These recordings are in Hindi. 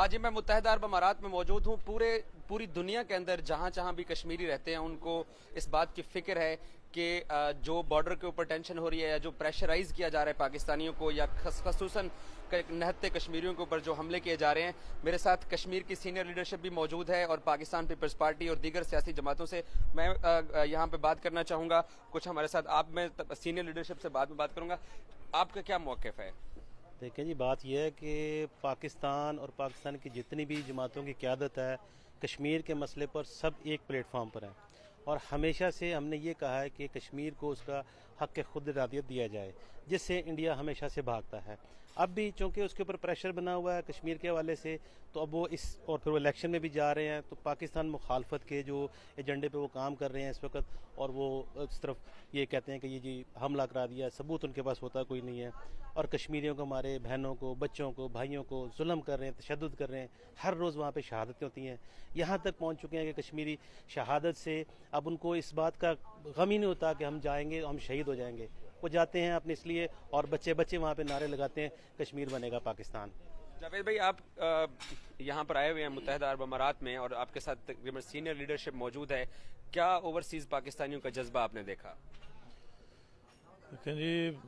आज मैं मुत्तहदा अरब अमारात में मौजूद हूँ। पूरी दुनिया के अंदर जहाँ जहाँ भी कश्मीरी रहते हैं उनको इस बात की फिक्र है कि जो बॉर्डर के ऊपर टेंशन हो रही है या जो प्रेशराइज किया जा रहा है पाकिस्तानियों को या खसूसन निहत्ते कश्मीरियों के ऊपर जो हमले किए जा रहे हैं। मेरे साथ कश्मीर की सीनियर लीडरशिप भी मौजूद है और पाकिस्तान पीपल्स पार्टी और दीगर सियासी जमातों से मैं यहाँ पे बात करना चाहूँगा। कुछ हमारे साथ आप मैं सीनियर लीडरशिप से बाद में बात करूँगा। आपका क्या मौक़िफ़ है? देखें जी, बात यह है कि पाकिस्तान और पाकिस्तान की जितनी भी जमातों की क़यादत है कश्मीर के मसले पर सब एक प्लेटफार्म पर है और हमेशा से हमने ये कहा है कि कश्मीर को उसका हक़ खुद इरादियत दिया जाए, जिससे इंडिया हमेशा से भागता है। अब भी चूँकि उसके ऊपर प्रेशर बना हुआ है कश्मीर के हवाले से, तो अब वो और फिर वो इलेक्शन में भी जा रहे हैं, तो पाकिस्तान मुखालफत के जो एजेंडे पे वो काम कर रहे हैं इस वक्त, और वो इस तरफ ये कहते हैं कि ये जी हमला करा दिया, सबूत उनके पास होता कोई नहीं है, और कश्मीरियों को, हमारे बहनों को, बच्चों को, भाइयों को जुल्म कर रहे हैं, तशद्दुद कर रहे हैं। हर रोज़ वहाँ पे शहादतें होती हैं। यहाँ तक पहुँच चुके हैं कि कश्मीरी शहादत से अब उनको इस बात का गम ही नहीं होता कि हम जाएंगे हम शहीद हो जाएंगे। वो जाते हैं अपने इसलिए, और बच्चे बच्चे वहाँ पे नारे लगाते हैं कश्मीर बनेगा पाकिस्तान। जावेद भाई, आप यहाँ पर आए हुए हैं मुत्तहदा अरब अमारात में और आपके साथ तकरीबन सीनियर लीडरशिप मौजूद है। क्या ओवरसीज़ पाकिस्तानियों का जज्बा आपने देखा? देखें जी,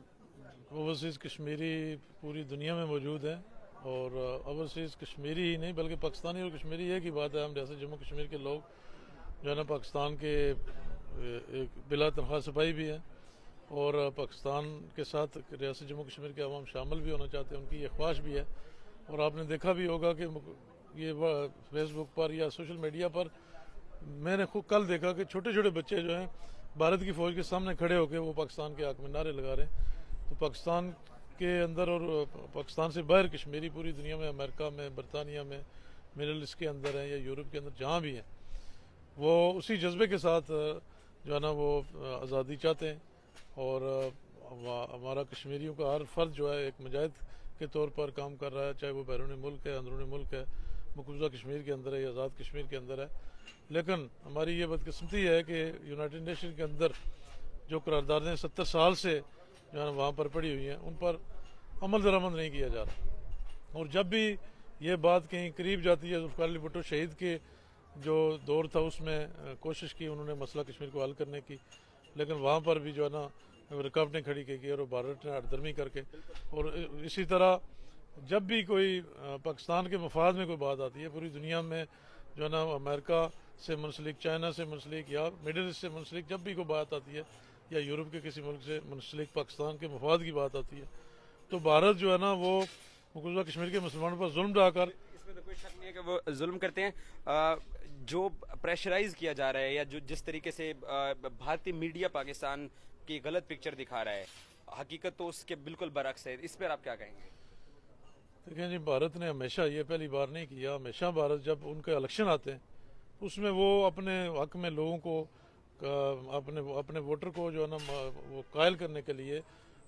ओवरसीज़ कश्मीरी पूरी दुनिया में मौजूद है और ओवरसीज़ कश्मीरी ही नहीं बल्कि पाकिस्तानी और कश्मीरी एक ही बात है। हम जैसे जम्मू कश्मीर के लोग जो है ना, पाकिस्तान के एक बिला तनख्वाह सिपाही भी हैं और पाकिस्तान के साथ रियासत जम्मू कश्मीर के अवाम शामिल भी होना चाहते हैं, उनकी ये ख्वाहिश भी है। और आपने देखा भी होगा कि ये फेसबुक पर या सोशल मीडिया पर मैंने खुद कल देखा कि छोटे छोटे बच्चे जो हैं भारत की फ़ौज के सामने खड़े होकर वो पाकिस्तान के हक़ में नारे लगा रहे हैं। तो पाकिस्तान के अंदर और पाकिस्तान से बाहर कश्मीरी पूरी दुनिया में, अमेरिका में, बरतानिया में, मिडल ईस्ट के अंदर हैं या यूरोप के अंदर जहाँ भी हैं, वो उसी जज्बे के साथ जो है ना वो आज़ादी चाहते हैं। और हमारा कश्मीरियों का हर फर्द जो है एक मुजाहिद के तौर पर काम कर रहा है, चाहे वो बैरून मुल्क है, अंदरूनी मुल्क है, मकबूजा कश्मीर के अंदर है या आज़ाद कश्मीर के अंदर है। लेकिन हमारी ये बदकिस्मती है कि यूनाइटेड नेशन के अंदर जो करारदादें 70 साल से जो है वहाँ पर पड़ी हुई हैं, उन पर अमल दरामद नहीं किया जा रहा। और जब भी ये बात कहीं करीब जाती है, जुल्फ़िकार अली भुट्टो शहीद के जो दौर था उसमें कोशिश की उन्होंने मसला कश्मीर को हल करने की, लेकिन वहाँ पर भी जो है ना रुकावटें खड़ी की और भारत ने हटदर्मी करके। और इसी तरह जब भी कोई पाकिस्तान के मफाद में कोई बात आती है, पूरी दुनिया में जो है ना अमेरिका से मुंसलिक, चाइना से मुंसलिक या मिडिल ईस्ट से मुंसलिक जब भी कोई बात आती है या यूरोप के किसी मुल्क से मुंसलिक पाकिस्तान के मफाद की बात आती है, तो भारत जो है ना वो मकबूजा कश्मीर के मुसलमानों पर जुल्म ढाकर, इसमें तो कोई शक नहीं है कि वो जुल्म करते हैं। जो प्रेशराइज किया जा रहा है या जो जिस तरीके से भारतीय मीडिया पाकिस्तान की गलत पिक्चर दिखा रहा है, हकीकत तो उसके बिल्कुल बरक्स है। इस पर आप क्या कहेंगे? देखें जी, भारत ने हमेशा, ये पहली बार नहीं किया, हमेशा भारत जब उनके इलेक्शन आते हैं उसमें वो अपने हक में लोगों को अपने वोटर को जो है ना वो कायल करने के लिए,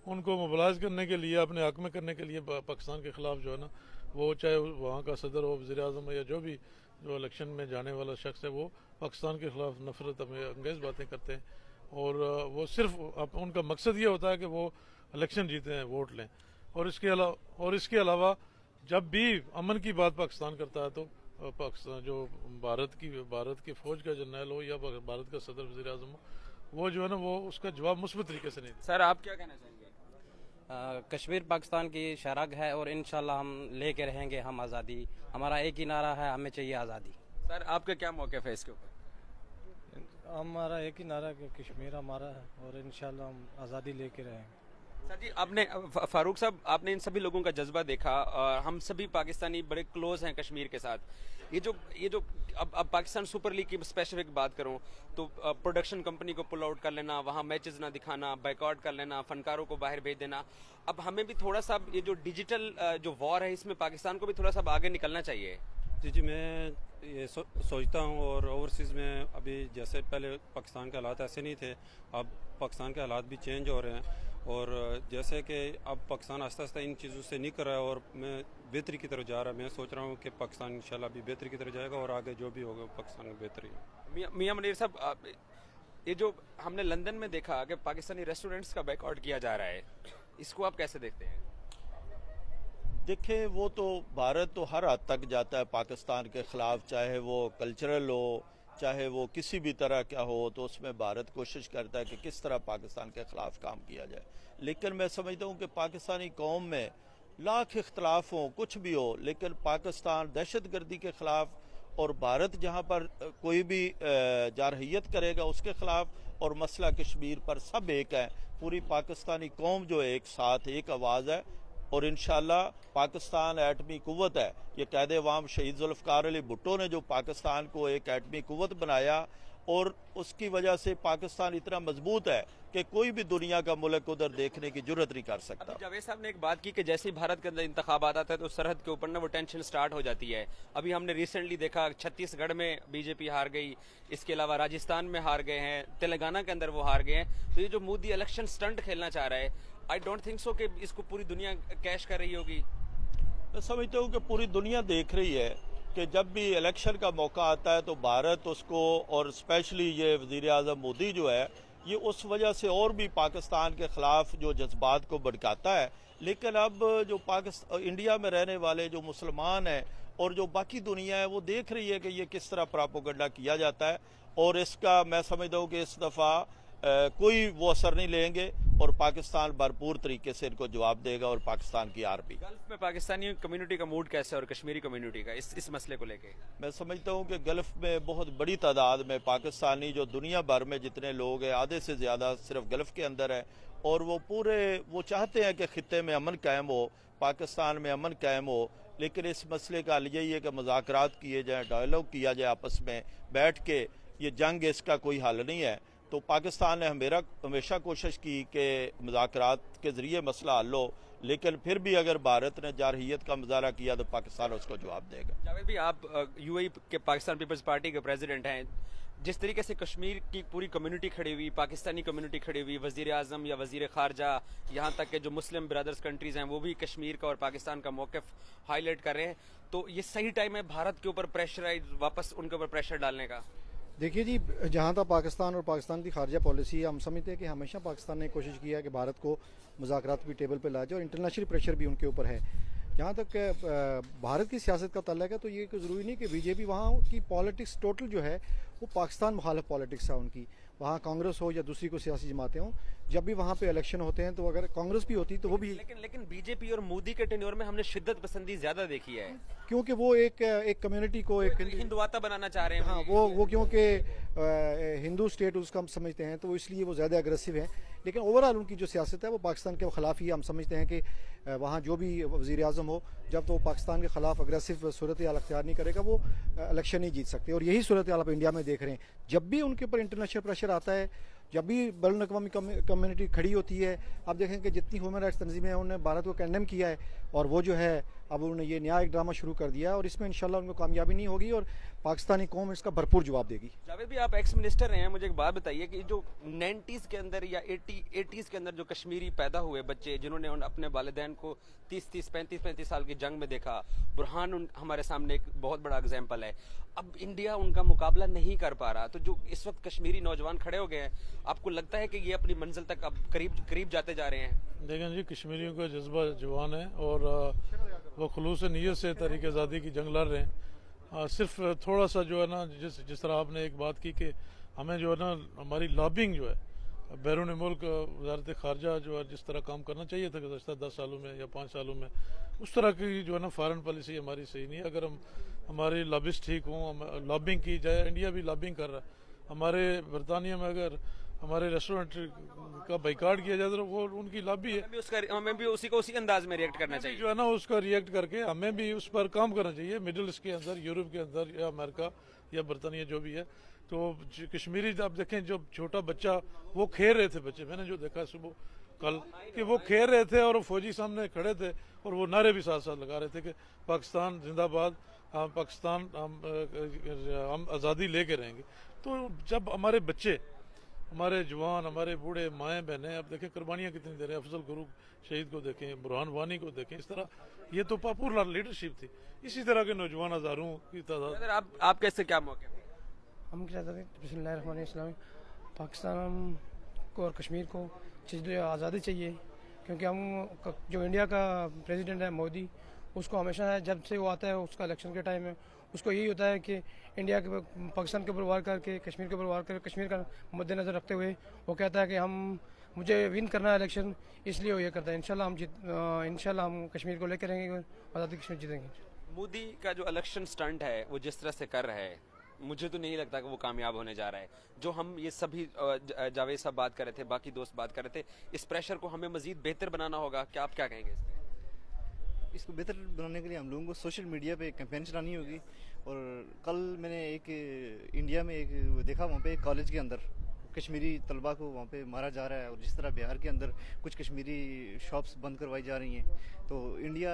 उनको मोबिलाइज करने के लिए, अपने हक में करने के लिए पाकिस्तान के ख़िलाफ़ जो है ना वो, चाहे वहाँ का सदर हो, वज़ीर आज़म या जो भी जो इलेक्शन में जाने वाला शख्स है, वो पाकिस्तान के ख़िलाफ़ नफरत अंगेज़ बातें करते हैं। और वो सिर्फ उनका मकसद ये होता है कि वो इलेक्शन जीते हैं, वोट लें। और इसके अलावा जब भी अमन की बात पाकिस्तान करता है तो पाकिस्तान जो भारत की फ़ौज का जर्नल हो या भारत का सदर, वज़ीर आज़म हो, वो जो है ना वो उसका जवाब मुस्बत तरीके से नहीं देता। सर, आप क्या कहना चाहेंगे? कश्मीर पाकिस्तान की शरग है और इंशाल्लाह हम लेके रहेंगे हम आज़ादी। हमारा एक ही नारा है, हमें चाहिए आज़ादी। सर, आपका क्या मौक़िफ़ है इसके ऊपर? हमारा एक ही नारा है कि कश्मीर हमारा है और इंशाल्लाह हम आज़ादी लेके रहेंगे। सर जी, आपने फारूक साहब, आपने इन सभी लोगों का जज्बा देखा। हम सभी पाकिस्तानी बड़े क्लोज हैं कश्मीर के साथ। ये जो अब पाकिस्तान सुपर लीग की स्पेसिफिक बात करूं तो प्रोडक्शन कंपनी को पुल आउट कर लेना, वहां मैचेस ना दिखाना, बाइकआउट कर लेना, फनकारों को बाहर भेज देना। अब हमें भी थोड़ा सा ये जो डिजिटल जो वॉर है इसमें पाकिस्तान को भी थोड़ा सा आगे निकलना चाहिए। जी, मैं ये सोचता हूँ। और ओवरसीज़ में अभी जैसे पहले पाकिस्तान के हालात ऐसे नहीं थे, अब पाकिस्तान के हालात भी चेंज हो रहे हैं। और जैसे कि अब पाकिस्तान आस्ता आस्ता इन चीज़ों से निकल रहा है और मैं बेहतरी की तरफ जा रहा है। मैं सोच रहा हूँ कि पाकिस्तान इंशाल्लाह भी बेहतरी की तरफ जाएगा और आगे जो भी होगा पाकिस्तान में बेहतरी। मियां मुनीर साहब, ये जो हमने लंदन में देखा कि पाकिस्तानी रेस्टोरेंट्स का बाइकआउट किया जा रहा है, इसको आप कैसे देखते हैं? देखें, वो तो भारत तो हर हद तक जाता है पाकिस्तान के ख़िलाफ़, चाहे वो कल्चरल हो, चाहे वो किसी भी तरह का हो, तो उसमें भारत कोशिश करता है कि किस तरह पाकिस्तान के ख़िलाफ़ काम किया जाए। लेकिन मैं समझता हूँ कि पाकिस्तानी कौम में लाख इख्तलाफ हों, कुछ भी हो, लेकिन पाकिस्तान दहशतगर्दी के ख़िलाफ़ और भारत जहाँ पर कोई भी जारहियत करेगा उसके ख़िलाफ़, और मसला कश्मीर पर सब एक है। पूरी पाकिस्तानी कौम जो एक साथ एक आवाज़ है, और इंशाअल्लाह पाकिस्तान एटमी कुव्वत है। ये कैद अवाम शहीद जुल्फ़िकार अली भुट्टो ने जो पाकिस्तान को एक एटमी कुव्वत बनाया, और उसकी वजह से पाकिस्तान इतना मजबूत है कि कोई भी दुनिया का मुल्क उधर देखने की जुर्रत नहीं कर सकता। अभी जावेद साहब ने एक बात की कि जैसे ही भारत के अंदर इंतखाबात आता है तो सरहद के ऊपर ना वो टेंशन स्टार्ट हो जाती है। अभी हमने रिसेंटली देखा छत्तीसगढ़ में बीजेपी हार गई, इसके अलावा राजस्थान में हार गए हैं, तेलंगाना के अंदर वो हार गए हैं। तो ये जो मोदी इलेक्शन स्टंट खेलना चाह रहा है, आई डोंट थिंक सो कि इसको पूरी दुनिया कैश कर रही होगी। मैं समझता हूँ कि पूरी दुनिया देख रही है कि जब भी इलेक्शन का मौका आता है तो भारत उसको, और स्पेशली ये वज़ीर आज़म मोदी जो है, ये उस वजह से और भी पाकिस्तान के ख़िलाफ़ जो जज्बात को भड़काता है। लेकिन अब जो इंडिया में रहने वाले जो मुसलमान हैं और जो बाकी दुनिया है, वो देख रही है कि ये किस तरह प्रोपेगेंडा किया जाता है, और इसका मैं समझता हूँ कि इस दफ़ा कोई वो असर नहीं लेंगे, और पाकिस्तान भरपूर तरीके से इनको जवाब देगा, और पाकिस्तान की आर्मी। गल्फ में पाकिस्तानी कम्युनिटी का मूड कैसा है और कश्मीरी कम्युनिटी का इस मसले को लेके? मैं समझता हूँ कि गल्फ में बहुत बड़ी तादाद में पाकिस्तानी जो दुनिया भर में जितने लोग हैं, आधे से ज़्यादा सिर्फ गल्फ के अंदर है, और वो चाहते हैं कि खित्ते में अमन कायम हो, पाकिस्तान में अमन कायम हो। लेकिन इस मसले का हल यही है कि मुज़ाकरात किए जाएँ, डायलॉग किया जाए आपस में बैठ के। ये जंग इसका कोई हल नहीं है। तो पाकिस्तान ने हमेशा कोशिश की कि मुज़ाकरात के ज़रिए मसला हल हो, लेकिन फिर भी अगर भारत ने जारहियत का मुजाहरा किया तो पाकिस्तान उसको जवाब देगा। जावेद भी, आप यूएई के पाकिस्तान पीपल्स पार्टी के प्रेसिडेंट हैं। जिस तरीके से कश्मीर की पूरी कम्युनिटी खड़ी हुई, पाकिस्तानी कम्युनिटी खड़ी हुई, वजीर आजम या वजीर खारजा, यहाँ तक के जो मुस्लिम ब्रदर्स कंट्रीज हैं वो भी कश्मीर का और पाकिस्तान का मौक़िफ़ हाईलाइट कर रहे हैं, तो ये सही टाइम है भारत के ऊपर प्रेशराइज वापस उनके ऊपर प्रेशर डालने का? देखिए जी, जहाँ तक पाकिस्तान और पाकिस्तान की खारजा पॉलिसी है, हम समझते हैं कि हमेशा पाकिस्तान ने कोशिश किया है कि भारत को मुज़ाकरात की टेबल पर लाया जाए, और इंटरनेशनल प्रेशर भी उनके ऊपर है। जहाँ तक भारत की सियासत का तल्लक है, तो ये ज़रूरी नहीं कि बीजेपी वहाँ की पॉलिटिक्स टोटल जो है वो पाकिस्तान मुखालिफ पॉलिटिक्स है उनकी। वहाँ कांग्रेस हो या दूसरी कोई सियासी जमातें हों, जब भी वहाँ पे इलेक्शन होते हैं तो अगर कांग्रेस भी होती तो वो भी, लेकिन बीजेपी और मोदी के टेन्योर में हमने शिद्दत पसंदी ज्यादा देखी है, क्योंकि वो एक कम्युनिटी को एक हिंदुआता बनाना चाह रहे हैं। हाँ, वो क्योंकि हिंदू स्टेट उसका हम समझते हैं, तो इसलिए वो ज़्यादा अग्रेसिव है। लेकिन ओवरऑल उनकी जो सियासत है वो पाकिस्तान के ख़िलाफ़ ही। हम समझते हैं कि वहाँ जो भी वज़ीर आज़म हो, जब तो वो पाकिस्तान के ख़िलाफ़ अग्रेसिव सूरत हाल अख्तियार नहीं करेगा, वो इलेक्शन नहीं जीत सकते। और यही सूरत हाल आप इंडिया में देख रहे हैं। जब भी उनके ऊपर इंटरनेशनल प्रेशर आता है, जब भी बैनुल अक़वामी कम्युनिटी खड़ी होती है, आप देखें कि जितनी ह्यूमन राइट्स तंजीमें हैं उन्होंने भारत को कंडेम किया है, और वो जो है अब उन्होंने ये नया एक ड्रामा शुरू कर दिया, और इसमें इंशाल्लाह उनको कामयाबी नहीं होगी, और पाकिस्तानी कौम इसका भरपूर जवाब देगी। जावेद भी, आप एक्स मिनिस्टर रहे हैं, मुझे एक बात बताइए कि जो 90s के अंदर या 80s के अंदर जो कश्मीरी पैदा हुए बच्चे, जिन्होंने अपने वालिदैन को 30-30, 35-35 साल की जंग में देखा, बुरहान हमारे सामने एक बहुत बड़ा एग्जाम्पल है। अब इंडिया उनका मुकाबला नहीं कर पा रहा, तो जो इस वक्त कश्मीरी नौजवान खड़े हो गए हैं, आपको लगता है कि ये अपनी मंजिल तक अब करीब जाते जा रहे हैं? देखें जी, कश्मीरियों का जज्बा जवान है, और वो खुलूस नीयत से तहरीक आज़ादी की जंग लड़ रहे हैं। सिर्फ थोड़ा सा जो है ना, जिस तरह आपने एक बात की कि हमें जो है ना, हमारी लॉबिंग जो है बैरून मुल्क वजारत खारजा जो है जिस तरह काम करना चाहिए था गुज़श्ता 10 सालों में या 5 सालों में, उस तरह की जो है ना फॉरेन पॉलिसी हमारी सही नहीं है। अगर हमारी लॉबिस्ट ठीक हों, लॉबिंग की जाए, इंडिया भी लॉबिंग कर रहा है। हमारे बरतानिया में अगर हमारे रेस्टोरेंट का बाइकाट किया जाए तो वो उनकी लॉबी है, हमें भी उसी अंदाज में रिएक्ट करना चाहिए जो है ना, उसका रिएक्ट करके हमें भी उस पर काम करना चाहिए। मिडिल ईस्ट के अंदर, यूरोप के अंदर, या अमेरिका या बरतानिया जो भी है, तो कश्मीरी आप देखें, जब छोटा बच्चा वो खेल रहे थे, बच्चे मैंने जो देखा सुबह कल कि वो खेल रहे थे और फौजी सामने खड़े थे, और वो नारे भी साथ साथ लगा रहे थे कि पाकिस्तान जिंदाबाद, हम पाकिस्तान, हम आज़ादी लेके रहेंगे। तो जब हमारे बच्चे, हमारे जवान, हमारे बूढ़े, माएँ बहनें, अब देखें कुर्बानियाँ कितनी दे रहे हैं। अफजल गुरू शहीद को देखें, बुरहान वानी को देखें, इस तरह ये तो पॉपुलर लीडरशिप थी। इसी तरह के नौजवान हज़ारों की तादाद। आप कैसे, क्या मौके? हम क्या चाहते हैं, बिस्मिल्लाहिर्रहमानिर्रहीम, पाकिस्तान को और कश्मीर को चीज़ आज़ादी चाहिए, क्योंकि हम जो इंडिया का प्रेसिडेंट है मोदी, उसको हमेशा जब से वो आता है उसका इलेक्शन के टाइम में उसको यही होता है कि इंडिया के पाकिस्तान के ऊपर वार करके कश्मीर के ऊपर वार करके कश्मीर का मद्देनज़र रखते हुए वो कहता है कि मुझे विन करना है इलेक्शन, इसलिए वो ये करता है। इंशाल्लाह हम कश्मीर को लेकर रहेंगे और आज़ादी कश्मीर जीतेंगे। मोदी का जो इलेक्शन स्टंट है वो जिस तरह से कर रहा है, मुझे तो नहीं लगता कि वो कामयाब होने जा रहा है। जो हम ये सभी जावेद साहब बात कर रहे थे, बाकी दोस्त बात कर रहे थे, इस प्रेशर को हमें मजीद बेहतर बनाना होगा। क्या आप क्या कहेंगे इसमें? इसको बेहतर बनाने के लिए हम लोगों को सोशल मीडिया पे कैंपेन चलानी होगी। और कल मैंने एक इंडिया में एक देखा, वहाँ पे कॉलेज के अंदर कश्मीरी तलबा को वहाँ पे मारा जा रहा है, और जिस तरह बिहार के अंदर कुछ कश्मीरी शॉप्स बंद करवाई जा रही हैं, तो इंडिया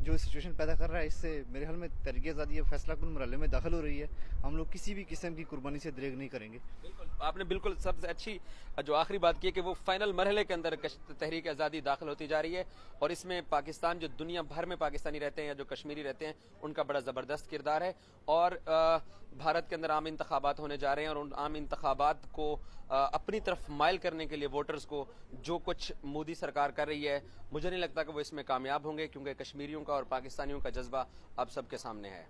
जो सिचुएशन पैदा कर रहा है, इससे मेरे ख्याल में तहरीक आज़ादी फैसला कुन मरहले में दाखिल हो रही है। हम लोग किसी भी किस्म की कुर्बानी से दरेग नहीं करेंगे। बिल्कुल, आपने बिल्कुल सबसे अच्छी जो आखिरी बात की है कि वो फाइनल मरहले के अंदर तहरीक आज़ादी दाखिल होती जा रही है, और इसमें पाकिस्तान, जो दुनिया भर में पाकिस्तानी रहते हैं या जो कश्मीरी रहते हैं, उनका बड़ा ज़बरदस्त किरदार है। और भारत के अंदर आम इंतखाबात होने जा रहे हैं, और उन आम इंतखाबात को अपनी तरफ माइल करने के लिए वोटर्स को जो कुछ मोदी सरकार कर रही है, मुझे नहीं लगता कि वो इसमें कामयाब होंगे, क्योंकि कश्मीरियों का और पाकिस्तानियों का जज्बा अब सबके सामने है।